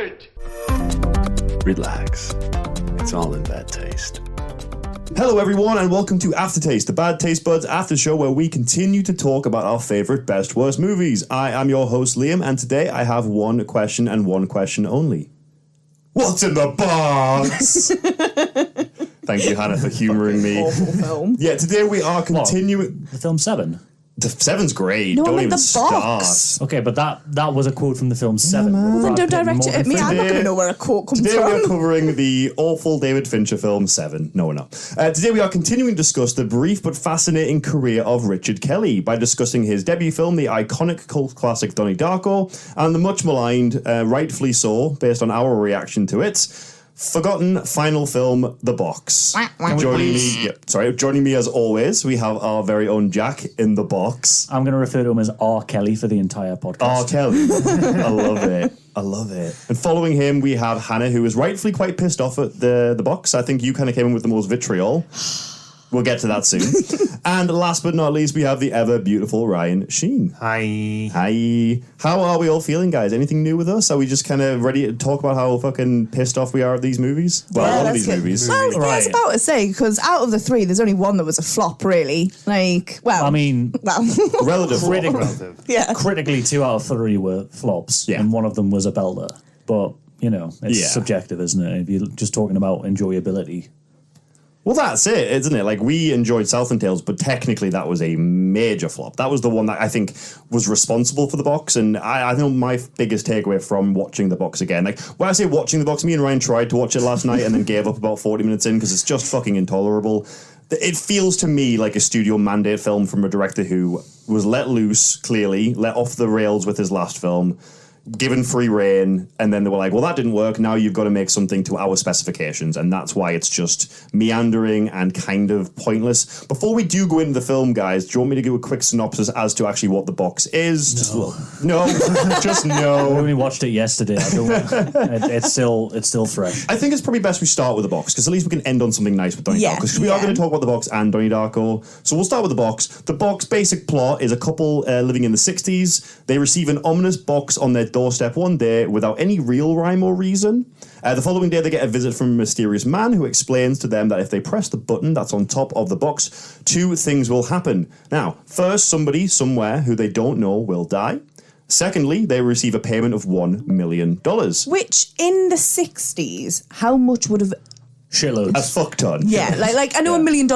it! Relax. It's all in bad taste. Hello everyone and welcome to Aftertaste, the Bad Taste Buds after show where we continue to talk about our favourite best worst movies. I am your host Liam and today I have one question and one question only. What's in the box? Thank you Hannah for humouring me. Awful film. Yeah, today we are continuing... The film Seven? The Seven's great. No, Don't I meant even the box. start. Okay, but that was a quote from the film Seven. man. Well, then don't direct it at me. I'm not going to know where a quote comes Today from. we are covering the awful David Fincher film Seven. No, we're not. Today we are continuing to discuss the brief but fascinating career of Richard Kelly by discussing his debut film, the iconic cult classic Donnie Darko, and the much maligned, rightfully so, based on our reaction to it, forgotten final film, The Box. Joining me as always, we have our very own Jack in the box. I'm going to refer to him as R. Kelly for the entire podcast. R. Kelly. I love it. I love it. And following him, we have Hannah, who is rightfully quite pissed off at the box. I think you kind of came in with the most vitriol. We'll get to that soon. And last but not least, we have the ever beautiful Ryan Sheen. Hi. Hi. How are we all feeling, guys? Anything new with us? Are we just kind of ready to talk about how fucking pissed off we are at these movies? Well, Yeah, all of that's these good. movies. Well, yeah, I was about to say, because out of the three, there's only one that was a flop, really. Like, well... I mean... Well... Relative. Relative. yeah. Critically, 2 out of 3 were flops, Yeah. and one of them was a belter. But, you know, it's subjective, isn't it? If you're just talking about enjoyability. Well, that's it, isn't it? Like, we enjoyed Southland Tales, but technically that was a major flop. That was the one that I think was responsible for The Box, and I know my biggest takeaway from watching The Box again, like, when I say watching The Box, me and Ryan tried to watch it last night and then gave up about 40 minutes in because it's just fucking intolerable. It feels to me like a studio mandate film from a director who was let loose, clearly, let off the rails with his last film, given free reign, and then they were like, well, that didn't work, now you've got to make something to our specifications, and that's why it's just meandering and kind of pointless. Before we do go into the film, guys, do you want me to give a quick synopsis as to actually what The Box is? No. Just I no. only watched it yesterday. I don't, it's still fresh. I think it's probably best we start with The Box, because at least we can end on something nice with Donnie Darko, because we are going to talk about The Box and Donnie Darko. So we'll start with The Box. The Box basic plot is a couple living in the 60s. They receive an ominous box on their doorstep one day without any real rhyme or reason. The following day, they get a visit from a mysterious man who explains to them that if they press the button that's on top of the box, 2 things will happen. Now, first, somebody somewhere who they don't know will die. Secondly, they receive a payment of $1 million. Which, in the 60s, how much would have... Shitloads. A fuck ton. Yeah, like I know $1 million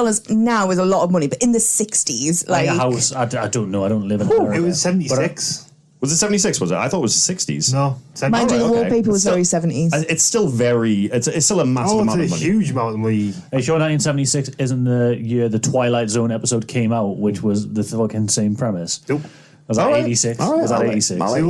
now is a lot of money, but in the 60s, Like a house, I don't know, I don't live in America. It was 76. Was it 76, was it? I thought it was the 60s. No. mind you, the okay. wallpaper was Still- very 70s. It's still very... It's still a massive amount of It's a money. huge amount of money. Are you sure 1976 isn't the year the Twilight Zone episode came out, which was the fucking same premise? Nope. Was that All right. 86? All right, Was that all right. 86? All right.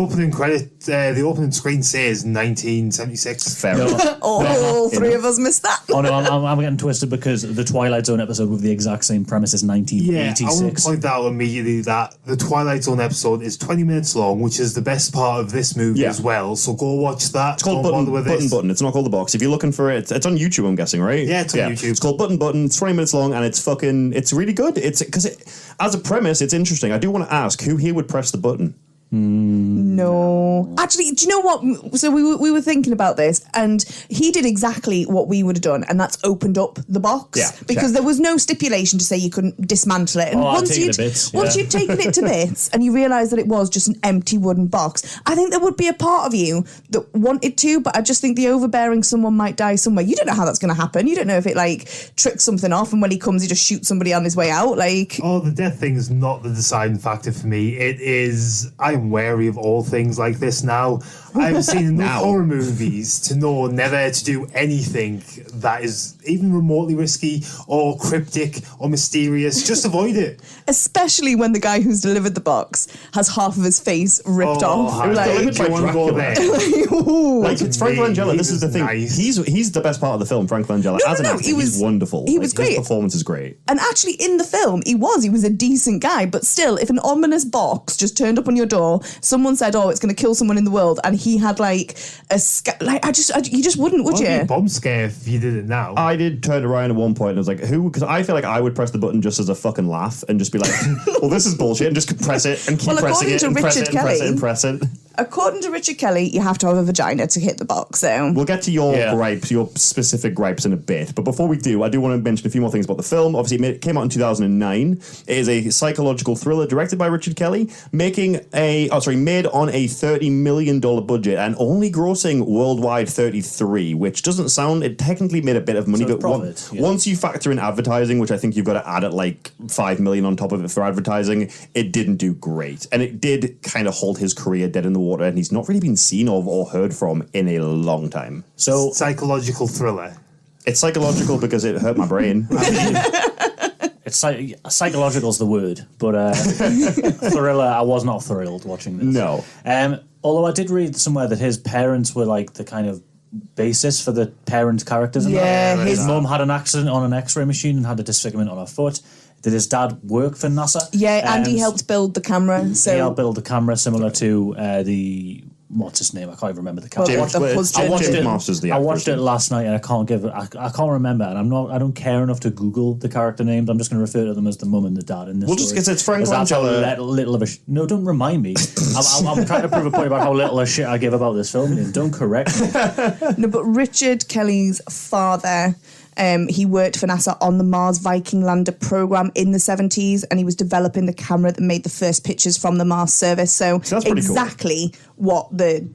The opening screen says 1976. Fair enough. All 3 of us missed that. Oh no, I'm getting twisted because the Twilight Zone episode with the exact same premise is Yeah, I want to 1986. point out immediately that the Twilight Zone episode is 20 minutes long, which is the best part of this movie Yeah. as well. So go watch that. It's called Button. It's not called The Box. If you're looking for it, it's on YouTube, I'm guessing, right? Yeah, it's on YouTube. It's called Button. It's 20 minutes long, and it's really good. As a premise, it's interesting. I do want to ask, who here would press the button? No. Actually, do you know what? So we were thinking about this, and he did exactly what we would have done, and that's opened up the box. Yeah, because check. there was no stipulation to say you couldn't dismantle it. And Oh, I'd once take you'd the bits, once yeah. you'd taken it to bits and you realised that it was just an empty wooden box, I think there would be a part of you that wanted to, but I just think the overbearing someone might die somewhere. You don't know how that's going to happen. You don't know if it like tricks something off, and when he comes, he just shoots somebody on his way out. Like, Oh, the death thing is not the deciding factor for me. It is, I'm wary of all things like this now. I've seen enough horror movies to know never to do anything that is even remotely risky or cryptic or mysterious. Just avoid it. especially when the guy who's delivered the box has half of his face ripped off. It was Like, delivered do you by want to go Dracula. there? ooh. Like, it's Frank Langella. He This is the was thing. nice. He's the best part of the film, Frank Langella. As an actor, he's wonderful. He was great. His performance is great. And actually, in the film, he was a decent guy. But still, if an ominous box just turned up on your door, someone said, "Oh, it's going to kill someone in the world," and he had like you just wouldn't, would It'd be you? a bomb scare if you did it now. I did turn around at one point and I was like, who? Because I feel like I would press the button just as a fucking laugh and just be like, well, this is bullshit, and just press it and keep Well, pressing according it to and press Richard it and press it Kelly- and press it. According to Richard Kelly, you have to have a vagina to hit the box, so... We'll get to your gripes, your specific gripes in a bit. But before we do, I do want to mention a few more things about the film. Obviously, it came out in 2009. It is a psychological thriller directed by Richard Kelly, made on a $30 million budget and only grossing worldwide 33, which doesn't sound... It technically made a bit of money, but once you factor in advertising, which I think you've got to add at like $5 million on top of it for advertising, it didn't do great. And it did kind of hold his career dead in the water, and he's not really been seen of or heard from in a long time. So psychological thriller. It's psychological because it hurt my brain. It's psychological is the word, but thriller. I was not thrilled watching this. No. Although I did read somewhere that his parents were like the kind of basis for the parent characters. His mum had an accident on an X-ray machine and had a disfigurement on her foot. Did his dad work for NASA? Yeah, and he helped build the camera. So he helped build the camera, similar to the... What's his name? I can't even remember the character. I watched it last night, and I can't remember, and I don't care enough to Google the character names. I'm just going to refer to them as the mum and the dad in this. Well, just because it's Frank Langella. Little of a no, don't remind me. I'm trying to prove a point about how little a shit I give about this film. And don't correct me. No, but Richard Kelly's father. He worked for NASA on the Mars Viking lander program in the 70s, and he was developing the camera that made the first pictures from the Mars service. So that's exactly what the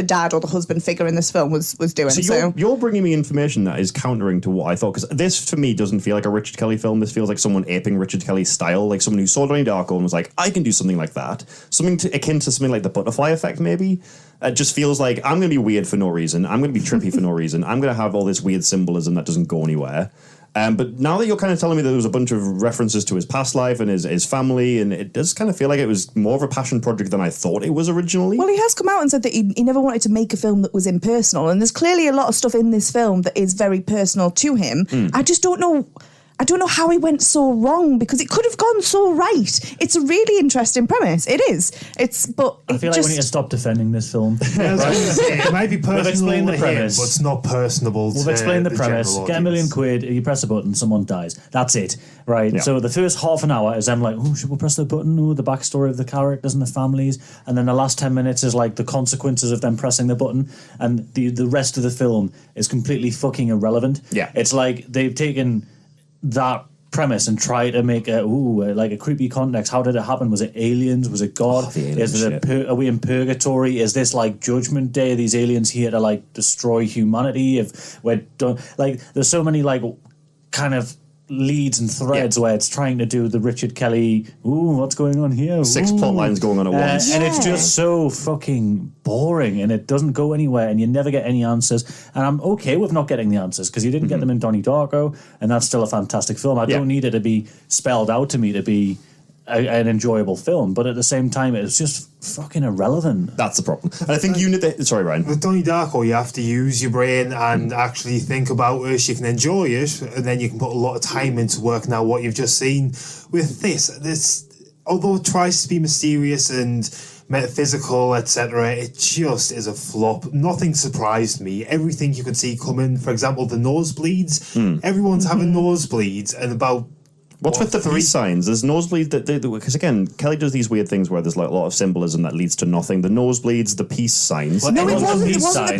dad or the husband figure in this film was doing. So you're bringing me information that is countering to what I thought, because this, for me, doesn't feel like a Richard Kelly film. This feels like someone aping Richard Kelly's style, like someone who saw Donnie Darko and was like, I can do something like that. Something akin to something like the Butterfly Effect, maybe. It just feels like I'm going to be weird for no reason. I'm going to be trippy for no reason. I'm going to have all this weird symbolism that doesn't go anywhere. But now that you're kind of telling me that there was a bunch of references to his past life and his family, and it does kind of feel like it was more of a passion project than I thought it was originally. Well, he has come out and said that he never wanted to make a film that was impersonal, and there's clearly a lot of stuff in this film that is very personal to him. I just don't know... I don't know how he went so wrong, because it could have gone so right. It's a really interesting premise. It is. But I feel like we need to stop defending this film. It might be personal, explained the premise, but it's not personable. We've explained the premise. Get $1 million, you press a button, someone dies. That's it, right? Yeah. So the first half an hour is them like, oh, should we press the button? Oh, the backstory of the characters and the families, and then the last 10 minutes is like the consequences of them pressing the button, and the rest of the film is completely fucking irrelevant. Yeah, it's like they've taken that premise and try to make like a creepy context. How did it happen? Was it aliens? Was it God? Are we in purgatory? Is this like Judgment Day? Are these aliens here to like destroy humanity? If we're done, like there's so many like kind of leads and threads where it's trying to do the Richard Kelly, what's going on here? 6 plot lines going on at once. And it's just so fucking boring, and it doesn't go anywhere, and you never get any answers. And I'm okay with not getting the answers, because you didn't get them in Donnie Darko, and that's still a fantastic film. I don't need it to be spelled out to me to be an enjoyable film, but at the same time, it's just fucking irrelevant. That's the problem. And I think sorry, Ryan. With Donnie Darko, you have to use your brain and actually think about it. You can enjoy it, and then you can put a lot of time into working out what you've just seen. With this, although it tries to be mysterious and metaphysical, etc., it just is a flop. Nothing surprised me. Everything you could see coming. For example, the nosebleeds. Everyone's having nosebleeds, and about... What's with the peace signs? There's nosebleeds because again, Kelly does these weird things where there's like a lot of symbolism that leads to nothing. The nosebleeds, the peace signs. No, it wasn't the peace sign.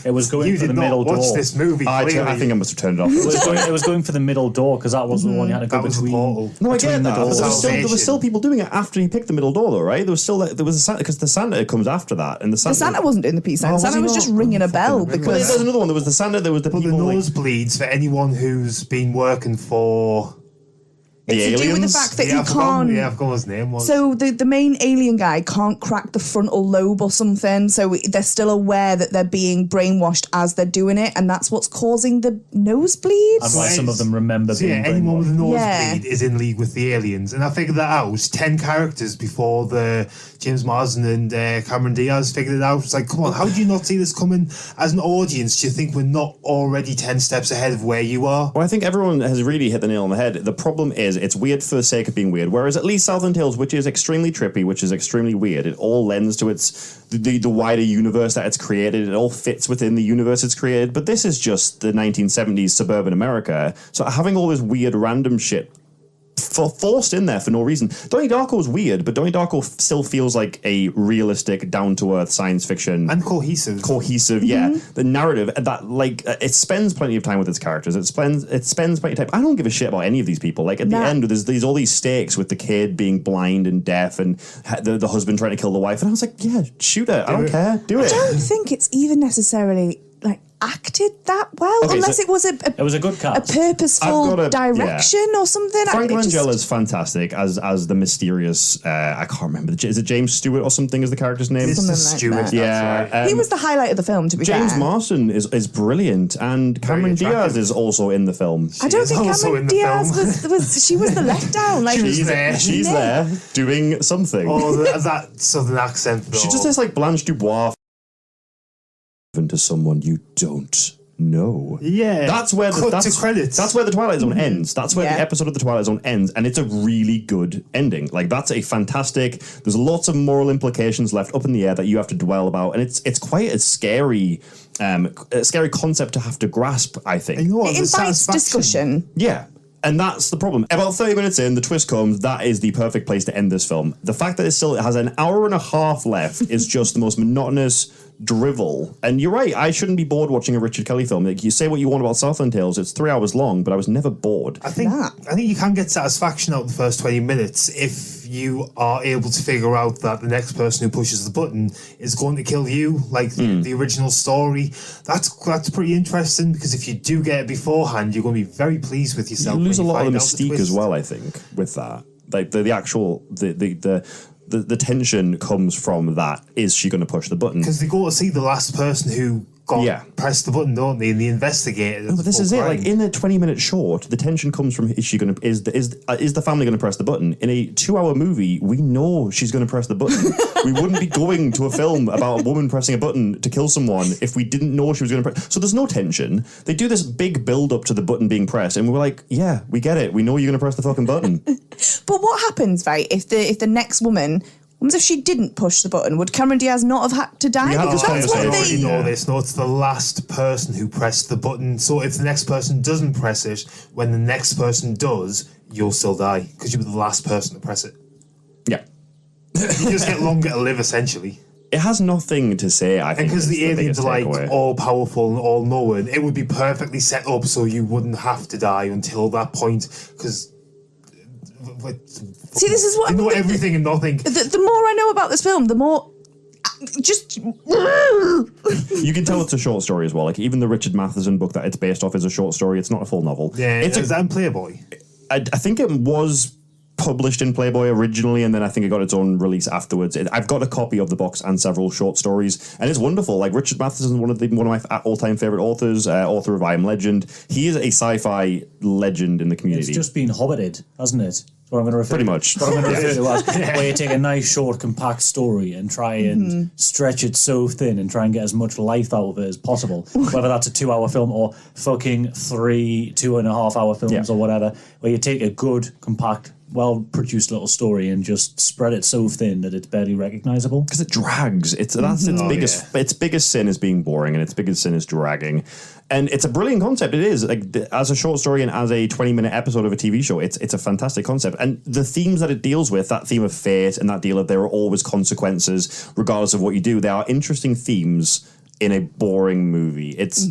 It was going for the middle door. Watch this movie. I think I must have turned it off. It was going for the middle door, because that was the one you had to go between. No, I get that. There were still people doing it after he picked the middle door, though, right? There was a Santa, because the Santa comes after that, and the Santa wasn't doing the peace sign. Santa was just ringing a bell because there's another one. There was the Santa. There was the people. The nosebleeds for anyone who's been working for. It's to do with the fact that he can't... I forgot what his name was. So the main alien guy can't crack the frontal lobe or something, so they're still aware that they're being brainwashed as they're doing it, and that's what's causing the nosebleeds. And why some of them remember being brainwashed. Anyone with a nosebleed is in league with the aliens. And I figured that out. 10 characters before the James Marsden and Cameron Diaz figured it out. It's like, come on, how do you not see this coming? As an audience, do you think we're not already 10 steps ahead of where you are? Well, I think everyone has really hit the nail on the head. The problem is it's weird for the sake of being weird, whereas at least Southland Tales, which is extremely trippy, which is extremely weird, it all lends to the wider universe that it's created. It all fits within the universe it's created. But this is just the 1970s suburban America. So having all this weird random shit forced in there for no reason. Donnie Darko is weird, but Donnie Darko still feels like a realistic, down-to-earth science fiction. And cohesive. Yeah. The narrative, that, like, it spends plenty of time with its characters. It spends plenty of time. I don't give a shit about any of these people. Like, at the end, there's all these stakes with the kid being blind and deaf and the husband trying to kill the wife. And I was like, yeah, shoot it. I don't care. Do it. I don't think it's even necessarily, like, acted that well, unless it was a good cast. a purposeful direction or something. Frank Langella's fantastic as the mysterious. I can't remember. Is it James Stewart or something? Is the character's name? Mr. Stewart. Yeah, right. He was the highlight of the film. To be James fair, Marsden is brilliant, and Cameron Diaz is also in the film. I don't think Cameron Diaz was. She was the letdown. Like She's there. She's there doing something. Oh, that southern accent. Though. She just has like Blanche Dubois to someone you don't know. Yeah, that's where the credits. That's where the Twilight Zone ends. That's where the episode of the Twilight Zone ends, and it's a really good ending. Like, that's a fantastic. There's lots of moral implications left up in the air that you have to dwell about, and it's quite a scary concept to have to grasp. I think you know what, it invites discussion. Yeah. And that's the problem. About 30 minutes in, the twist comes. That is the perfect place to end this film. The fact that it still has an hour and a half left is just the most monotonous drivel. And you're right, I shouldn't be bored watching a Richard Kelly film. Like, you say what you want about Southland Tales, it's 3 hours long, but I was never bored. I think you can get satisfaction out of the first 20 minutes if you are able to figure out that the next person who pushes the button is going to kill you, like the original story. That's pretty interesting, because if you do get it beforehand, you're going to be very pleased with yourself. You lose a lot of the mystique as well, I think, with that. Like the actual the tension comes from that. Is she going to push the button? Because they go to see the last person who press the button, don't they? And the investigator. No, but this is it. Like, in a 20-minute short, the tension comes from is the family going to press the button? In a 2-hour movie, we know she's going to press the button. We wouldn't be going to a film about a woman pressing a button to kill someone if we didn't know she was going to press. So there's no tension. They do this big build up to the button being pressed, and we're like, yeah, we get it. We know you're going to press the fucking button. But what happens, right? If the next woman. What if she didn't push the button? Would Cameron Diaz not have had to die? Because that's what they know this. No, it's the last person who pressed the button. So if the next person doesn't press it, when the next person does, you'll still die because you were the last person to press it. Yeah. You just get longer to live, essentially. It has nothing to say, I think. And because the aliens are like all-powerful and all-knowing, it would be perfectly set up so you wouldn't have to die until that point, because... See, this is what I know everything and nothing. The more I know about this film, the more just you can tell it's a short story as well. Like, even the Richard Matheson book that it's based off is a short story. It's not a full novel. Yeah, is that in Playboy? I think it was published in Playboy originally, and then I think it got its own release afterwards. I've got a copy of the box and several short stories, and it's wonderful. Like, Richard Matheson is one of my all-time favorite authors, author of I Am Legend. He is a sci-fi legend in the community. It's just been hobbited, hasn't it? What I'm going to refer Pretty much. What I'm going to refer to as where you take a nice, short, compact story and try and stretch it so thin and try and get as much life out of it as possible. Whether that's a 2-hour film or fucking 3 2.5-hour films or whatever, where you take a good, compact, well-produced little story and just spread it so thin that it's barely recognizable. Because it drags. Its biggest sin is being boring, and its biggest sin is dragging. And it's a brilliant concept. It is. Like, as a short story and as a 20-minute episode of a TV show, it's a fantastic concept. And the themes that it deals with, that theme of fate and that deal of there are always consequences regardless of what you do, they are interesting themes in a boring movie. It's.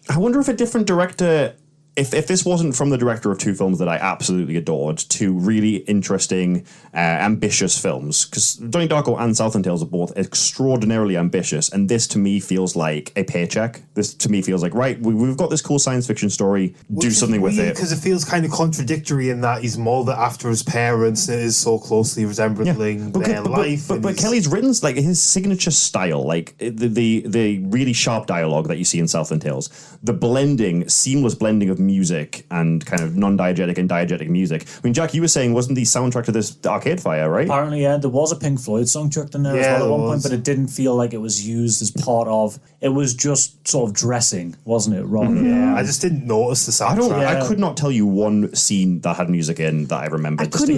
I wonder if a different director... If this wasn't from the director of 2 films that I absolutely adored, 2 really interesting, ambitious films, because Donnie Darko and Southland Tales are both extraordinarily ambitious, and this to me feels like a paycheck. This to me feels like, right, we've got this cool science fiction story, do something with it. Because it feels kind of contradictory in that he's molded after his parents, and it is so closely resembling their life. But Kelly's written, like, his signature style, like the really sharp dialogue that you see in Southland Tales, the seamless blending of music and kind of non-diegetic and diegetic music. I mean, Jack, you were saying, wasn't the soundtrack to this Arcade Fire, right? Apparently, yeah. There was a Pink Floyd song chucked in there as well at one point, but it didn't feel like it was used as part of... It was just sort of dressing, wasn't it, Ron? Yeah, I just didn't notice the soundtrack. I could not tell you one scene that had music in that I remember. I couldn't,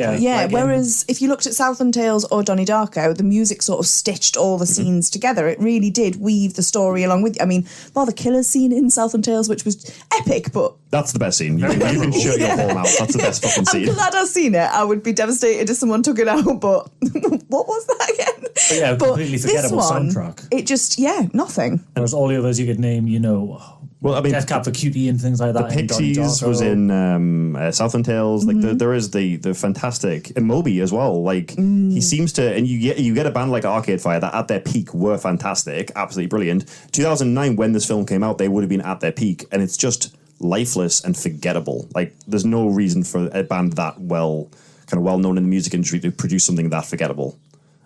whereas if you looked at Southland Tales or Donnie Darko, the music sort of stitched all the scenes together. It really did weave the story along with... I mean, the killer scene in Southland Tales, which was epic, but... That's the best scene. You can shut your whole mouth. That's the best fucking scene. I'm glad I've seen it. I would be devastated if someone took it out, but what was that again? But yeah, completely forgettable soundtrack. It just, nothing. Whereas all the others you could name, Well, I mean, Death Cab for Cutie and things like that. The Pixies was in Southland Tales. Like there is the fantastic and Moby as well. Like he seems to, and you get a band like Arcade Fire that at their peak were fantastic, absolutely brilliant. 2009, when this film came out, they would have been at their peak, and it's just lifeless and forgettable. Like there's no reason for a band that well known in the music industry to produce something that forgettable.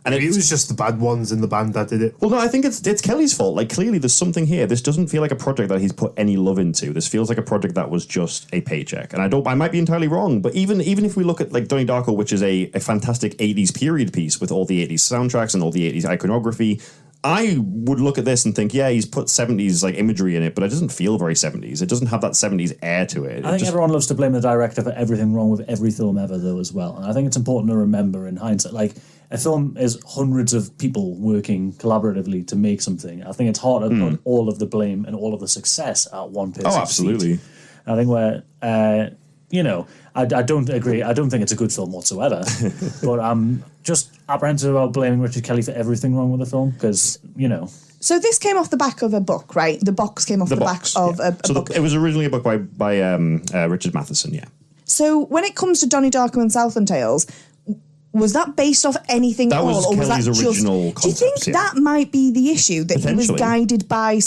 And it was just the bad ones in the band that did it. Well, no, I think it's Kelly's fault. Like, clearly there's something here. This doesn't feel like a project that he's put any love into. This feels like a project that was just a paycheck. And I might be entirely wrong, but even if we look at, like, Donnie Darko, which is a fantastic 80s period piece with all the 80s soundtracks and all the 80s iconography, I would look at this and think, yeah, he's put 70s like imagery in it, but it doesn't feel very 70s. It doesn't have that 70s air to it. I think everyone loves to blame the director for everything wrong with every film ever, though, as well. And I think it's important to remember in hindsight, like, a film is hundreds of people working collaboratively to make something. I think it's hard to put all of the blame and all of the success at one person. Oh, absolutely. I think I don't agree. I don't think it's a good film whatsoever. But I'm just apprehensive about blaming Richard Kelly for everything wrong with the film because, So this came off the back of a book, right? The box came off the back of a book. It was originally a book by Richard Matheson, yeah. So when it comes to Donnie Darko and Southland Tales, was that based off anything at all? Or was Kelly's that original just... Do you think that might be the issue? That he was guided by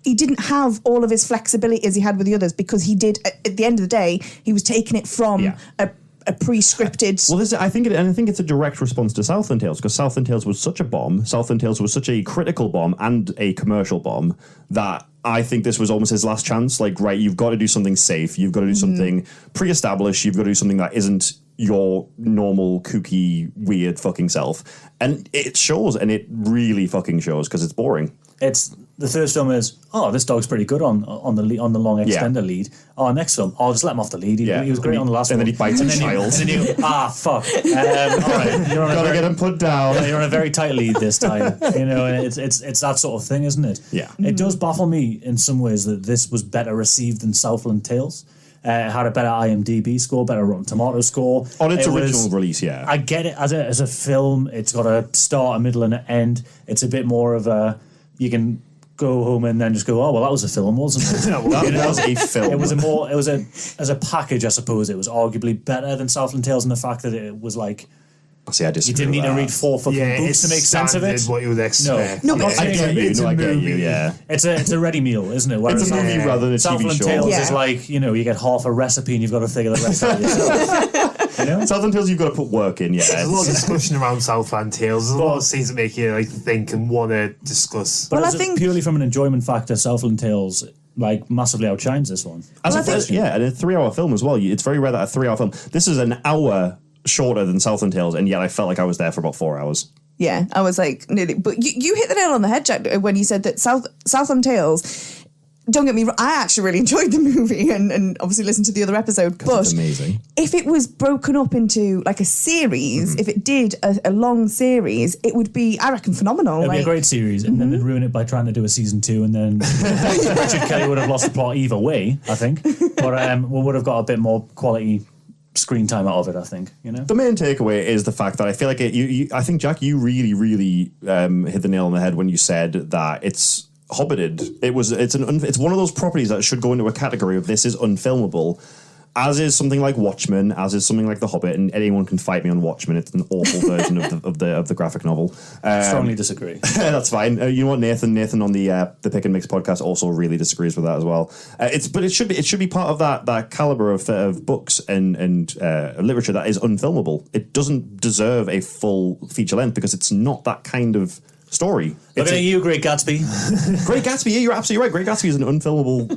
he didn't have all of his flexibility as he had with the others because he did, at the end of the day, he was taking it from a pre-scripted... I think it's a direct response to Southland Tales because Southland Tales was such a bomb. Southland Tales was such a critical bomb and a commercial bomb that I think this was almost his last chance. Like, right, you've got to do something safe. You've got to do something pre-established. You've got to do something that isn't your normal, kooky, weird fucking self. And it shows, and it really fucking shows because it's boring. It's the first film is, this dog's pretty good on the long extender lead. Next film, I'll just let him off the lead. He was great on the last one. And then he bites a child. And then fuck. All right, gotta get him put down. You're on a very tight lead this time. And it's that sort of thing, isn't it? Yeah. It does baffle me in some ways that this was better received than Southland Tales. It had a better IMDb score, better Rotten Tomatoes score. On its original release, yeah. I get it as a film. It's got a start, a middle, and an end. It's a bit more of a... You can go home and then just go, that was a film, wasn't it? That was a film. As a package, I suppose, it was arguably better than Southland Tales in the fact that it was like... See, I disagree. You didn't need to read 4 fucking books to make sense of it. What you would expect. No, I get you. Yeah, it's a ready meal, isn't it? It's a movie rather than a TV Southland show. Tales is like you get half a recipe and you've got to figure the rest out yourself. Southland Tales, you've got to put work in. Yeah, there's a lot of discussion around Southland Tales. There's a lot of scenes that make you think and want to discuss. But I think purely from an enjoyment factor, Southland Tales massively outshines this one. And a 3-hour film as well. It's very rare that a 3-hour film. This is an hour shorter than Southland Tales, and yet I felt like I was there for about 4 hours. Yeah, I was like nearly. But you hit the nail on the head, Jack, when you said that Southland Tales. Don't get me wrong, I actually really enjoyed the movie and obviously listened to the other episode. But it's amazing. If it was broken up into like a series, if it did a long series, it would be, I reckon, phenomenal. It'd be a great series, and then they'd ruin it by trying to do a season 2, and then Richard Kelly would have lost the plot either way, I think. But we would have got a bit more quality screen time out of it, I think. The main takeaway is the fact that I feel like I think, Jack, you really, really hit the nail on the head when you said that it's hobbited. It's one of those properties that should go into a category of this is unfilmable, as is something like Watchmen, as is something like The Hobbit, and anyone can fight me on Watchmen. It's an awful version of the graphic novel. Strongly disagree. That's fine. You know what, Nathan on the Pick and Mix podcast also really disagrees with that as well. But it should be part of that caliber of books and literature that is unfilmable. It doesn't deserve a full feature length because it's not that kind of story. Look at you, Great Gatsby. Great Gatsby, yeah, you're absolutely right. Great Gatsby is an unfilmable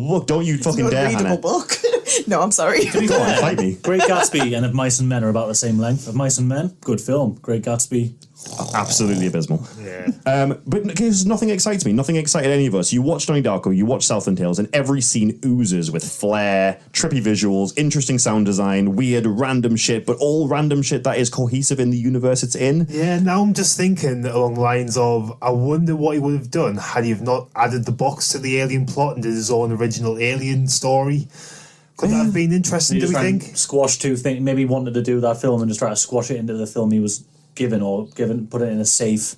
book. Don't you fucking dare, Hannah. It's a readable book. No, I'm sorry. Go on, fight me. Great Gatsby and Of Mice and Men are about the same length. Of Mice and Men, good film. Great Gatsby, Absolutely abysmal. Yeah. But because nothing excites me. Nothing excited any of us. You watch Donnie Darko, you watch Southland Tales, and every scene oozes with flair, trippy visuals, interesting sound design, weird random shit, but all random shit that is cohesive in the universe it's in. Yeah, now I'm just thinking along the lines of, I wonder what he would have done had he have not added the box to the Alien plot and did his own original Alien story. Could that have been interesting, do we think? Squash two things. Maybe he wanted to do that film and just try to squash it into the film he was given, put it in a safe.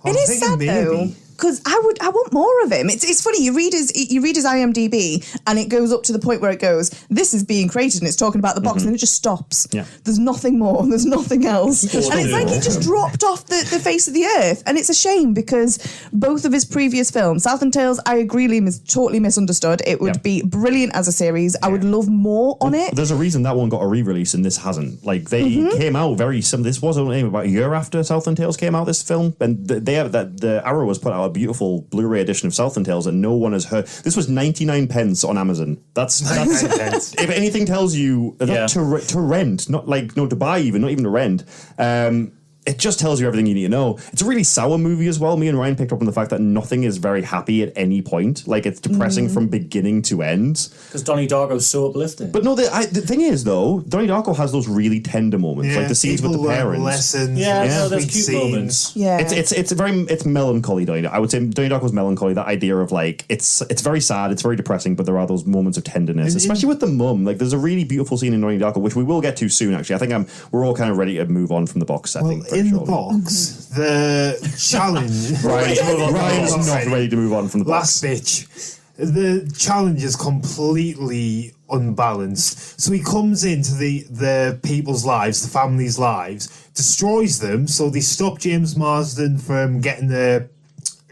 It is sad though, because I want more of him. It's funny. You read his IMDb, and it goes up to the point where it goes, "This is being created," and it's talking about the box, and then it just stops. Yeah. There's nothing more. There's nothing else, and it's like he just dropped off the face of the earth, and it's a shame because both of his previous films, Southland Tales, I agree, Liam, is totally misunderstood. It would be brilliant as a series. I would love more on it. There's a reason that one got a re-release and this hasn't. Like they came out very similar. This was only about a year after Southland Tales came out. This film, and the Arrow was put out a beautiful Blu-ray edition of Southland Tales, and no one has heard. This was 99 pence on Amazon. That's if anything tells you to rent, not like to buy, not even to rent. It just tells you everything you need to know. It's a really sour movie as well. Me and Ryan picked up on the fact that nothing is very happy at any point. Like, it's depressing from beginning to end. Because Donnie Darko's so uplifting. But no, the thing is, though, Donnie Darko has those really tender moments, like the scenes with the parents. Lessons, there's cute moments. Yeah, it's melancholy. Donnie. I would say Donnie Darko's melancholy. That idea of like it's very sad, it's very depressing, but there are those moments of tenderness, especially with the mum. Like, there's a really beautiful scene in Donnie Darko, which we will get to soon. Actually, I think we're all kind of ready to move on from the box setting. In the box, the challenge. Ryan's not ready to move on from the box. Last bitch. The challenge is completely unbalanced. So he comes into the people's lives, the family's lives, destroys them. So they stop James Marsden from getting the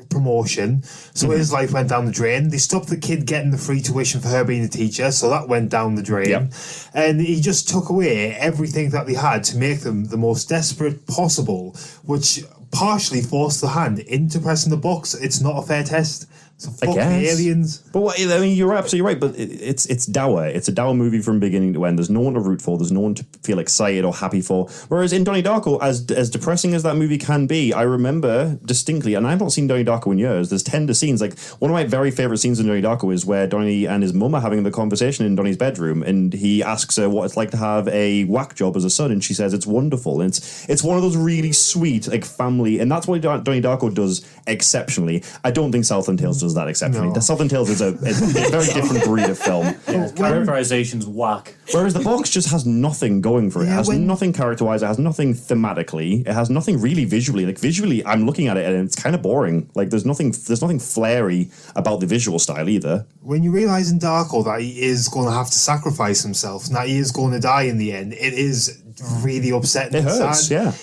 promotion, so his life went down the drain. They stopped the kid getting the free tuition for her being a teacher, so that went down the drain. And he just took away everything that they had to make them the most desperate possible, which partially forced the hand into pressing the box. It's not a fair test. So fuck the aliens. But I mean, you're absolutely right. But it's dour. It's a dour movie from beginning to end. There's no one to root for. There's no one to feel excited or happy for. Whereas in Donnie Darko, as depressing as that movie can be, I remember distinctly, and I've not seen Donnie Darko in years. There's tender scenes. Like, one of my very favorite scenes in Donnie Darko is where Donnie and his mum are having the conversation in Donnie's bedroom, and he asks her what it's like to have a whack job as a son, and she says it's wonderful. And it's one of those really sweet, like, family, and that's what Donnie Darko does exceptionally. I don't think Southland Tales does that exceptionally. No. Southland Tales is a very different breed of film. Characterization's whack. Whereas the box just has nothing going for it. It has nothing character-wise. It has nothing thematically. It has nothing really visually. Like, visually, I'm looking at it and it's kind of boring. Like, there's nothing flary about the visual style either. When you realise in Darko that he is going to have to sacrifice himself and that he is going to die in the end, it is really upsetting. It hurts, sad.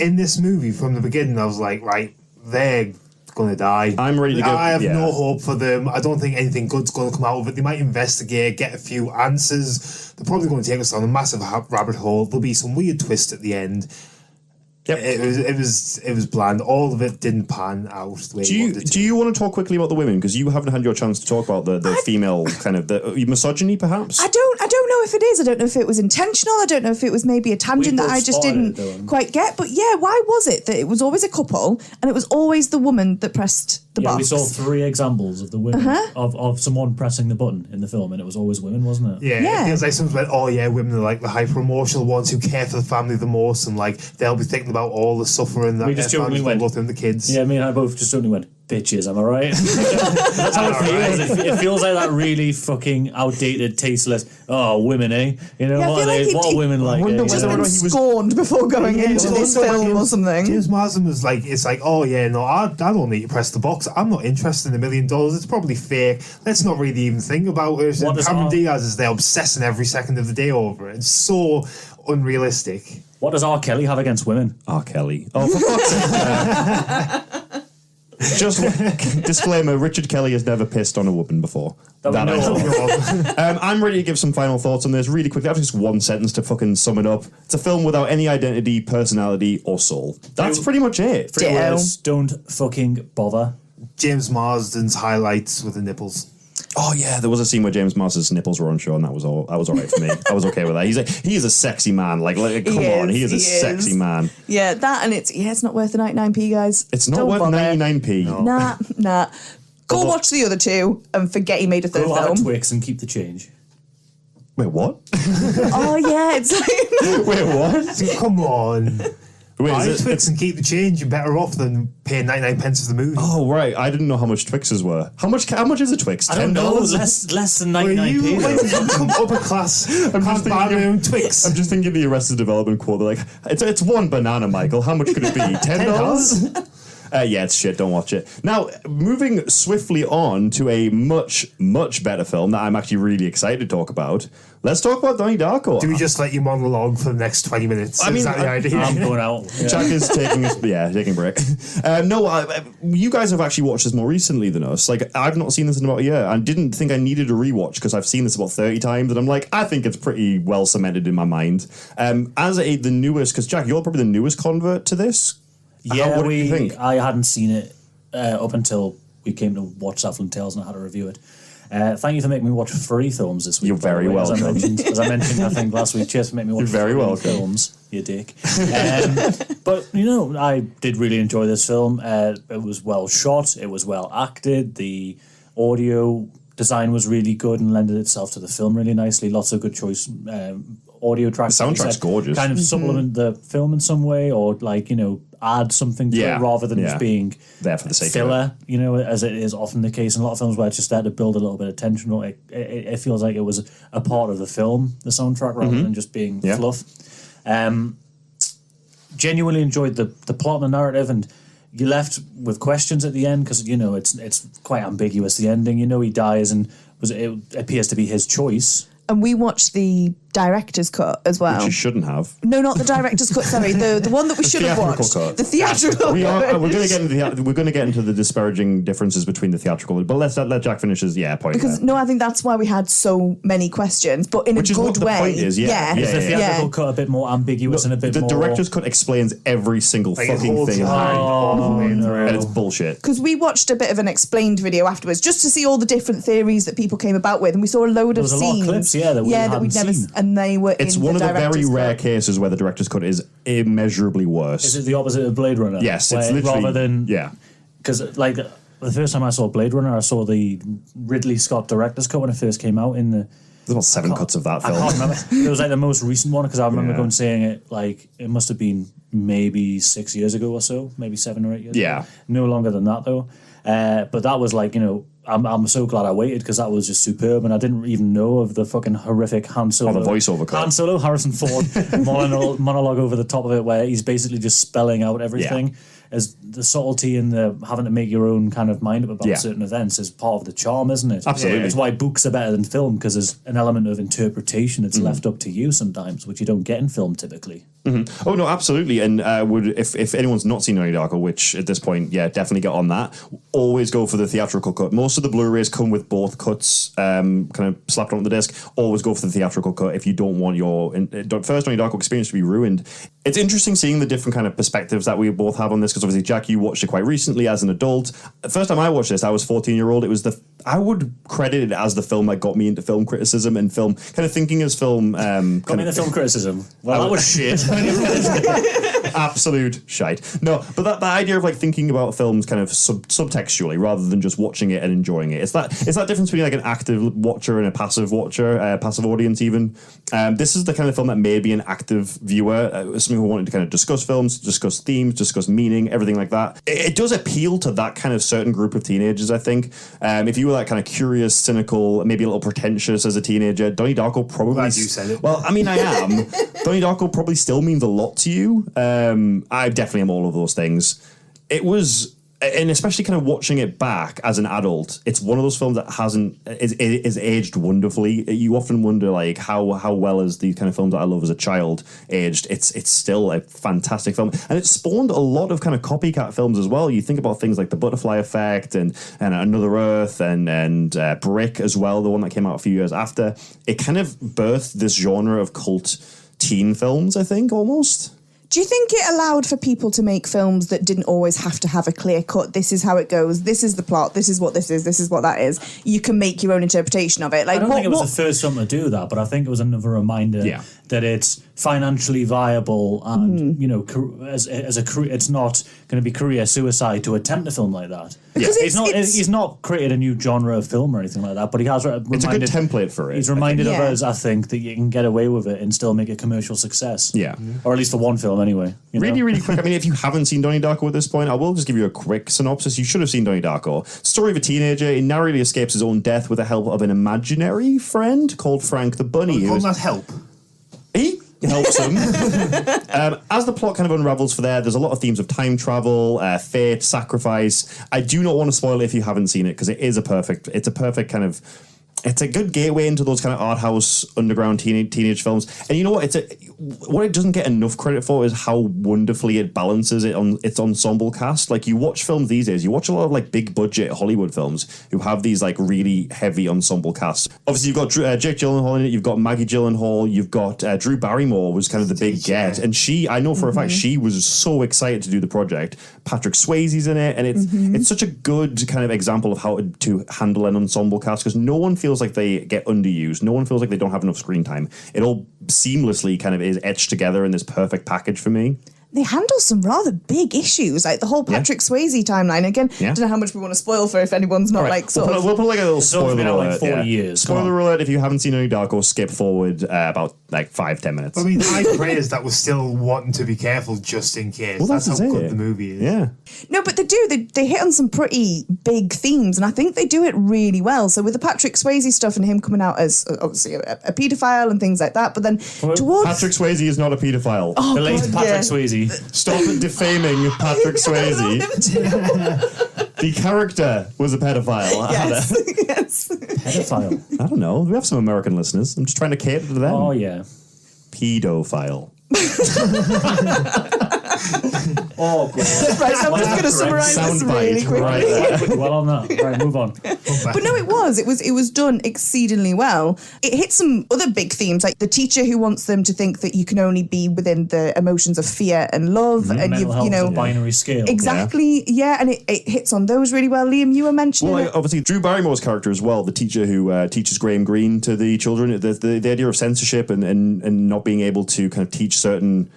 In this movie, from the beginning, I was like, right, they're going to die. I'm ready to go. I have no hope for them. I don't think anything good's going to come out of it. They might investigate, get a few answers. They're probably going to take us down a massive rabbit hole. There'll be some weird twist at the end. Yep. It was bland. All of it didn't pan out the way you wanted it to. Do you want to talk quickly about the women? Because you haven't had your chance to talk about the female kind of the misogyny, perhaps. I don't know if it is. I don't know if it was intentional. I don't know if it was maybe a tangent that I just didn't quite get. But yeah, why was it that it was always a couple and it was always the woman that pressed the box? We saw 3 examples of the women of someone pressing the button in the film, and it was always women, wasn't it? Yeah. It feels like someone's went, oh yeah, women are like the hyper emotional ones who care for the family the most, and like they'll be thinking about all the suffering that their families go through and the kids. Yeah, me and I both just suddenly went, bitches, am I right? That's how it feels. It feels like that really fucking outdated, tasteless, women, eh? You know, what are women like? I wonder whether he was scorned before going into this film or something. James Marsden was like, it's like, oh yeah, no, I don't need to press the box. I'm not interested in $1 million. It's probably fake. Let's not really even think about it. And Cameron Diaz is there obsessing every second of the day over it. It's so unrealistic. What does R. Kelly have against women? R. Kelly. Oh, for fuck's sake. Just disclaimer, Richard Kelly has never pissed on a woman before. I'm ready to give some final thoughts on this really quickly. I have just one sentence to fucking sum it up. It's a film without any identity, personality, or soul. That's pretty much it. Don't fucking bother. James Marsden's highlights with the nipples. Oh yeah, there was a scene where James Mars's nipples were on show, and that was all right for me. I was okay with that. He is a sexy man. Like come on, he is a sexy man. Yeah, that, and it's not worth the 99p, guys. It's not Don't worth bother. 99p. No. Nah. Go watch the other two and forget he made a third Go have a film. Twix and keep the change. Wait, what? Oh yeah, it's like Wait, what? Come on. Wait, Buy is it, Twix and keep the change. You're better off than paying 99 pence for the movie. oh right, I didn't know how much Twixes were. How much is a Twix? I don't know. $10? Less than Well, 99p. you though. went to some upper class. Can't buy their own Twix. I'm just thinking the Arrested Development quote. They're like, it's one banana, Michael. How much could it be? $10? Yeah, it's shit. Don't watch it. Now, moving swiftly on to a much, much better film that I'm actually really excited to talk about. Let's talk about Donnie Darko. Do we just let you monologue for the next 20 minutes? I mean, Is that the idea? I'm going out. Yeah. Jack is taking a break. You guys have actually watched this more recently than us. Like, I've not seen this in about a year. I didn't think I needed a rewatch because I've seen this about 30 times, and I'm like, I think it's pretty well cemented in my mind. As the newest, because Jack, you're probably the newest convert to this. Yeah, what do you think? I hadn't seen it up until we came to watch Southland Tales and I had to review it. Thank you for making me watch 3 films this week. You're very welcome. As I mentioned, I think last week, cheers for making me watch You're very 3 welcome. films, you dick. But, I did really enjoy this film. It was well shot. It was well acted. The audio design was really good and lended itself to the film really nicely. Lots of good choice audio tracks. The soundtrack's gorgeous. Kind of supplement the film in some way, or add something to it rather than just being there for the sake filler, of it. as it is often the case in a lot of films where it's just there to build a little bit of tension. Or it feels like it was a part of the film, the soundtrack, rather than just being fluff. Genuinely enjoyed the plot and the narrative, and you left with questions at the end because it's quite ambiguous. The ending, he dies, and it appears to be his choice. And we watched the director's cut as well. Which you shouldn't have. No, not the director's cut. Sorry, the one that we should have watched. Cut. The theatrical. We're going to get into the disparaging differences between the theatrical. But let Jack finish his point. Because there. I think that's why we had so many questions, but in Which a is what good the way. point is, yeah. Is the theatrical cut a bit more ambiguous and a bit the more... The director's cut explains every single fucking thing, and it's bullshit. Because we watched a bit of an explained video afterwards, just to see all the different theories that people came about with, and we saw a load of There was a scenes. lot of clips, that we'd never seen, and they were. It's one of the very rare cases where the director's cut is immeasurably worse. Is it the opposite of Blade Runner? Yes, it's literally rather than yeah. Because the first time I saw Blade Runner, I saw the Ridley Scott director's cut when it first came out in the. There's about 7 cuts of that film. I can't remember. It was the most recent one because I remember going and seeing it. It must have been maybe 6 years ago or so, maybe 7 or 8 years. Yeah, ago. No longer than that though. But that was I'm so glad I waited because that was just superb, and I didn't even know of the fucking horrific Han Solo. the voiceover cut. Han Solo, Harrison Ford monologue over the top of it, where he's basically just spelling out everything. Yeah. As the subtlety and the having to make your own kind of mind up about certain events is part of the charm, isn't it? Absolutely. It's why books are better than film, because there's an element of interpretation that's left up to you sometimes, which you don't get in film typically. Mm-hmm. Oh no, absolutely. And if anyone's not seen Donnie Darko, which at this point, definitely get on that. Always go for the theatrical cut. Most of the Blu-rays come with both cuts, kind of slapped onto the disc. Always go for the theatrical cut if you don't want your first Donnie Darko experience to be ruined. It's interesting seeing the different kind of perspectives that we both have on this, because obviously, Jack, you watched it quite recently as an adult. The first time I watched this, I was 14-year-old. It was I would credit it as the film that got me into film criticism and film, kind of thinking as film. Got me into film criticism. Well, that was shit. Absolute shite. No, but that idea of thinking about films kind of subtextually rather than just watching it and enjoying it. It's that difference between an active watcher and a passive watcher, passive audience even. This is the kind of film that made me an active viewer, something who wanted to kind of discuss films, discuss themes, discuss meaning, everything like that. It does appeal to that kind of certain group of teenagers, I think. If you were that kind of curious, cynical, maybe a little pretentious as a teenager, Donnie Darko probably... Glad you said it. Well, I mean, I am. Donnie Darko probably still means a lot to you. I definitely am all of those things. It was, and especially kind of watching it back as an adult, it's one of those films that is aged wonderfully. You often wonder how well is these kind of films that I love as a child aged. It's still a fantastic film, and it spawned a lot of kind of copycat films as well. You think about things like The Butterfly Effect and Another Earth and Brick as well, the one that came out a few years after. It kind of birthed this genre of cult teen films, I think, almost. Do you think it allowed for people to make films that didn't always have to have a clear cut? This is how it goes. This is the plot. This is what this is. This is what that is. You can make your own interpretation of it. Like, I don't think it was the first film to do that, but I think it was another reminder that it's financially viable and it's not going to be career suicide to attempt a film like that. Yeah. He's not created a new genre of film or anything like that, but he has reminded. It's a good template for it. He's reminded of us, I think, that you can get away with it and still make a commercial success. Yeah. Or at least for one film, anyway. Really quick. I mean, if you haven't seen Donnie Darko at this point, I will just give you a quick synopsis. You should have seen Donnie Darko. Story of a teenager. He narrowly escapes his own death with the help of an imaginary friend called Frank the Bunny. Call that help. He helps him. As the plot kind of unravels for there's a lot of themes of time travel, fate, sacrifice. I do not want to spoil it if you haven't seen it, because it's a perfect kind of. It's a good gateway into those kind of art house underground teenage films. And you know what? What it doesn't get enough credit for is how wonderfully it balances it on its ensemble cast. Like, you watch films these days, you watch a lot of like big budget Hollywood films who have these like really heavy ensemble casts. Obviously, you've got Jake Gyllenhaal in it, you've got Maggie Gyllenhaal, you've got Drew Barrymore was kind of the big get, and I know for a fact she was so excited to do the project. Patrick Swayze's in it, and it's such a good kind of example of how to handle an ensemble cast, because no one feels like they get underused. No one feels like they don't have enough screen time. It all seamlessly kind of is etched together in this perfect package for me. They handle some rather big issues, like the whole Patrick Swayze timeline. Again, I don't know how much we want to spoil for if anyone's not like sort of... We'll put like a little spoiler alert. Like 40 years. Spoiler alert, if you haven't seen Donnie Darko, skip forward about like 5-10 minutes. I mean, I praise that we're still wanting to be careful just in case. Well, that's how good the movie is. Yeah. No, but they hit on some pretty big themes, and I think they do it really well. So with the Patrick Swayze stuff and him coming out as obviously a paedophile and things like that, but then towards... Patrick Swayze is not a paedophile. Oh, the late God, Patrick Swayze. Stop defaming Patrick Swayze. The character was a pedophile. Yes. Pedophile. I don't know. We have some American listeners. I'm just trying to cater to them. Oh, yeah. Pedophile. Oh, God. Right, so I'm just going to summarise this really quickly. Right. Well on that. Right, move on. But no, it was done exceedingly well. It hit some other big themes, like the teacher who wants them to think that you can only be within the emotions of fear and love, and Mental health, binary scale. Exactly, and it hits on those really well. Liam, you were mentioning it. Obviously, Drew Barrymore's character as well, the teacher who teaches Graham Greene to the children, the idea of censorship and not being able to kind of teach certain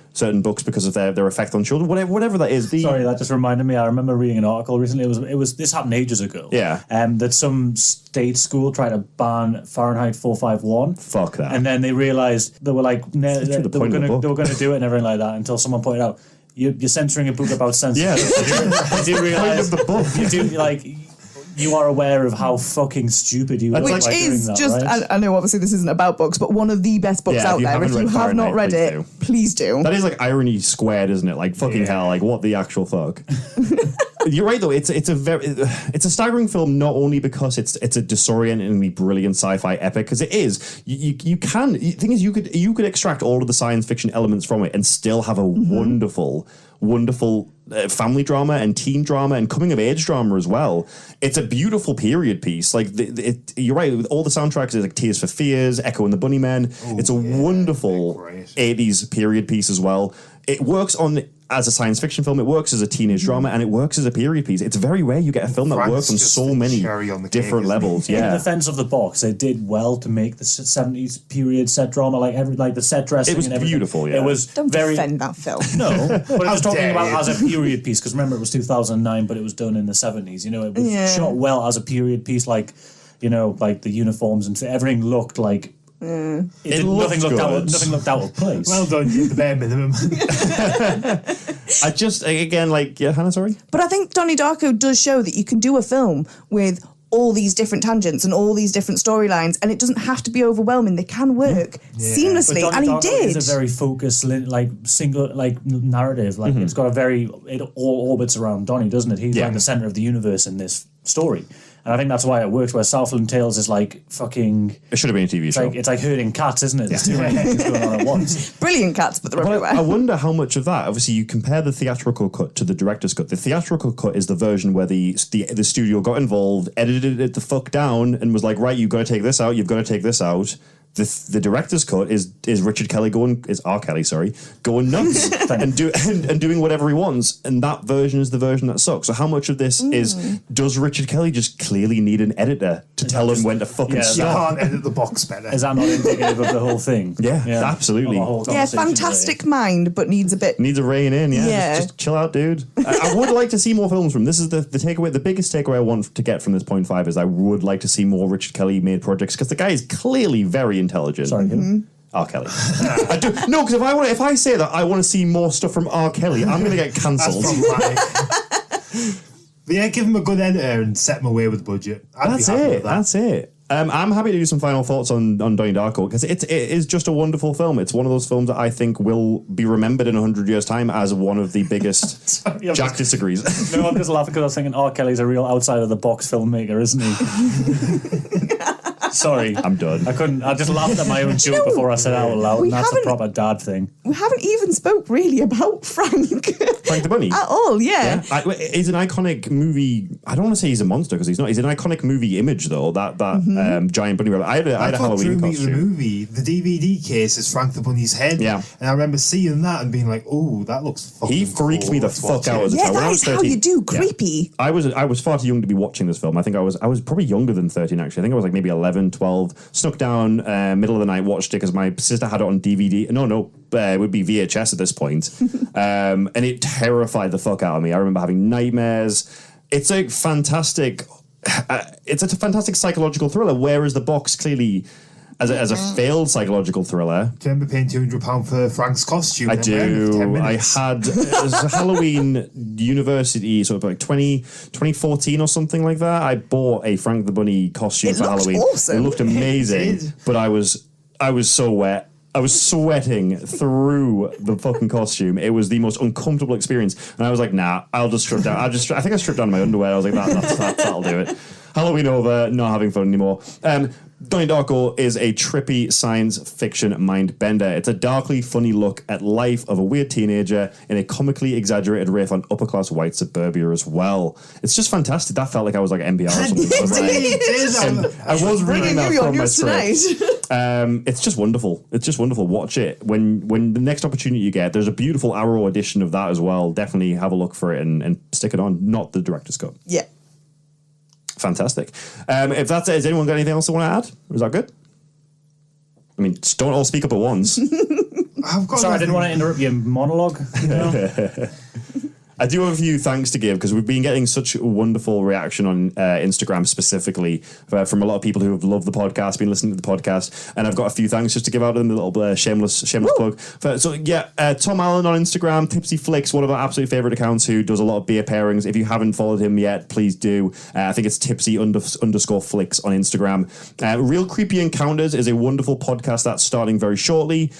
books because of their effect on children, whatever that is. Sorry, that just reminded me. I remember reading an article recently. It was this happened ages ago. Yeah. That some state school tried to ban Fahrenheit 451. Fuck that. And then they realized they were like they were going to do it and everything like that until someone pointed out you're censoring a book about censorship. Yeah. You do realize the book. You do you are aware of how fucking stupid you are. Which is that, just, right? I know obviously this isn't about books, but one of the best books out there. If you have not read it, please do. That is like irony squared, isn't it? Like fucking hell, like what the actual fuck? You're right though. It's a staggering film, not only because it's a disorientingly brilliant sci-fi epic, because it is. You can. The thing is, you could extract all of the science fiction elements from it and still have a wonderful family drama and teen drama and coming of age drama as well. It's a beautiful period piece. Like you're right, with all the soundtracks, there's like Tears for Fears, Echo and the Bunnymen. It's a wonderful 80s period piece as well. It works as a science fiction film, it works as a teenage drama, and it works as a period piece. It's very rare you get a film that works on so many different levels. In defense of the box, they did well to make the 70s period set drama, like the set dressing. It was and everything. Beautiful. Yeah. It was Don't defend that film. No, but I was talking about as a period piece, because remember it was 2009, but it was done in the 70s. It was shot well as a period piece, like the uniforms and everything looked like. Nothing looked out of place. Well done, the bare minimum. I just, again, Hannah, sorry? But I think Donnie Darko does show that you can do a film with all these different tangents and all these different storylines, and it doesn't have to be overwhelming. They can work seamlessly, and he did. It's a very focused, single, narrative. It's got it all orbits around Donnie, doesn't it? He's like the center of the universe in this story. And I think that's why it works, where Southland Tales is like fucking... It should have been a TV show. It's like herding cats, isn't it? There's too many things going on at once. Brilliant cats, but they're everywhere. I wonder how much of that, obviously you compare the theatrical cut to the director's cut. The theatrical cut is the version where the studio got involved, edited it the fuck down, and was like, right, you've got to take this out, you've got to take this out. The director's cut is Richard Kelly is R. Kelly, sorry, going nuts and doing whatever he wants, and that version is the version that sucks. So how much of this does Richard Kelly just clearly need an editor to tell him when to fucking You stop? can't edit the box better. Is that not indicative of the whole thing? Yeah, absolutely. Fantastic mind, but needs a bit. Needs a rein in, just chill out, dude. I would like to see more films from this. Is the takeaway. The biggest takeaway I want to get from this 0.5 is I would like to see more Richard Kelly made projects, because the guy is clearly very intelligent. Sorry, R. Kelly. I do, no, because if I say that I want to see more stuff from R. Kelly, I'm going to get cancelled. But yeah, give him a good editor and set him away with budget. That's it. I'm happy to do some final thoughts on Donnie Darko, because it is just a wonderful film. It's one of those films that I think will be remembered in 100 years' time as one of the biggest. Jack disagrees. No, I'm just laughing because I was thinking R. Kelly's a real outside of the box filmmaker, isn't he? Sorry, I'm done. I just laughed at my own joke before I said it out loud, and that's a proper dad thing. We haven't even spoke really about Frank. Frank the Bunny? At all, yeah. He's an iconic movie. I don't want to say he's a monster, because he's not. He's an iconic movie image, though. That giant bunny rabbit. I had a Halloween costume. The movie, the DVD case is Frank the Bunny's head. Yeah. And I remember seeing that and being like, oh, that looks fucking He freaked cool. me the fuck out as a Yeah, child. When I that was is how 13, you do. Creepy. I was far too young to be watching this film. I think I was probably younger than 13, actually. I think I was like maybe 11, 12. Snuck down, middle of the night, watched it because my sister had it on DVD. No, it would be VHS at this point. And it terrified the fuck out of me. I remember having nightmares. It's a fantastic psychological thriller, whereas The Box clearly, as a failed psychological thriller. Do you remember paying £200 for Frank's costume? I do. I had it was a Halloween university, sort of like 2014 or something like that. I bought a Frank the Bunny costume for Halloween. Awesome. It looked amazing, but I was so wet. I was sweating through the fucking costume. It was the most uncomfortable experience, and I was like, "Nah, I'll just strip down." I think I stripped down my underwear. I was like, "That'll do it." Halloween over, not having fun anymore. Donnie Darko is a trippy science fiction mind bender. It's a darkly funny look at life of a weird teenager in a comically exaggerated riff on upper class white suburbia as well. It's just fantastic. That felt like I was like NPR or something. I was reading that from my script. It's just wonderful. It's just wonderful. Watch it when the next opportunity you get. There's a beautiful Arrow edition of that as well. Definitely have a look for it and stick it on. Not the director's cut. Yeah. Fantastic. If that's it, has anyone got anything else they want to add? Was that good? I mean, just don't all speak up at once. Sorry, I didn't want to interrupt your monologue. You know? I do have a few thanks to give, because we've been getting such a wonderful reaction on Instagram specifically from a lot of people who have loved the podcast, been listening to the podcast, and I've got a few thanks just to give out a little shameless plug. Tom Allen on Instagram, Tipsy Flicks, one of our absolute favourite accounts who does a lot of beer pairings. If you haven't followed him yet, please do. I think it's Tipsy_Flicks on Instagram. Real Creepy Encounters is a wonderful podcast that's starting very shortly.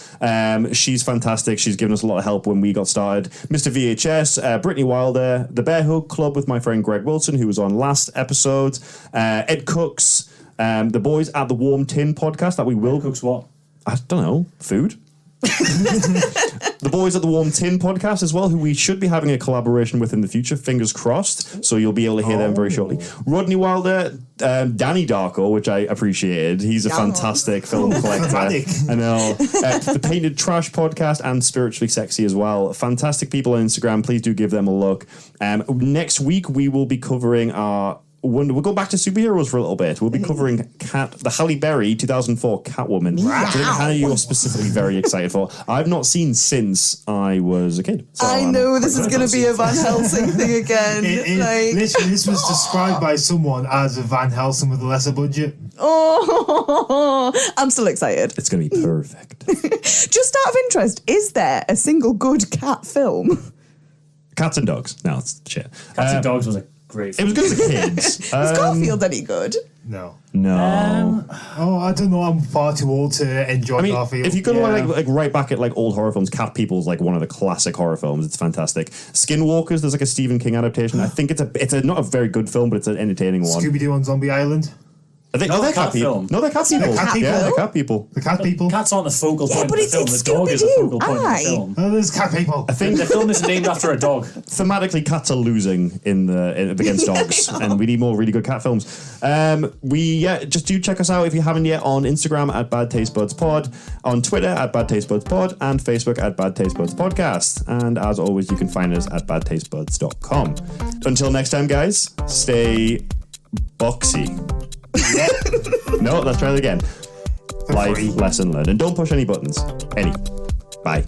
She's fantastic. She's given us a lot of help when we got started. Mr. VHS, Brittany Wilder, The Bear Hug Club with my friend Greg Wilson, who was on last episode, Ed Cooks, the boys at the Warm Tin podcast that we will... Ed Cooks what? I don't know. Food? The boys at the Warm Tin podcast as well, who we should be having a collaboration with in the future, fingers crossst, so you'll be able to hear them very shortly. Rodney Wilder, Donnie Darko, which I appreciated. He's a fantastic film collector. I know. The Painted Trash podcast and Spiritually Sexy as well. Fantastic people on Instagram. Please do give them a look. Next week we will be covering we'll go back to superheroes for a little bit. We'll be covering the Halle Berry 2004 Catwoman. Wow. I think Hannah, you're specifically very excited for. I've not seen since I was a kid. So I know this is going to be a Van Helsing thing again. Literally, this was described by someone as a Van Helsing with a lesser budget. Oh, I'm still excited. It's going to be perfect. Just out of interest, is there a single good cat film? Cats and Dogs. No, it's shit. Cats and Dogs was a great film. It was good for kids. Is Garfield any good? No. I don't know. I'm far too old to enjoy Garfield. If you go like right back at like old horror films, Cat People's like one of the classic horror films. It's fantastic. Skinwalkers, there's like a Stephen King adaptation. I think it's not a very good film, but it's an entertaining one. Scooby-Doo on Zombie Island. Are they, No, they're cat cat people. film. No, they're cat people. cat Yeah, people. they're cat people. The cat people. Cats aren't the focal point but of the film. it's The dog is the Scooby-Doo. focal point of the Aye. film. Oh, there's cat people. I think The film is named after a dog. thematically cats are losing against dogs, and we need more really good cat films. Just do check us out if you haven't yet on Instagram at Bad Taste Buds Pod, on Twitter at Bad Taste Buds Pod, and Facebook at Bad Taste Buds Podcast. And as always, you can find us at badtastebuds.com. Until next time, guys, stay boxy. No, let's try it again. Life lesson learned, and don't push any buttons. Bye.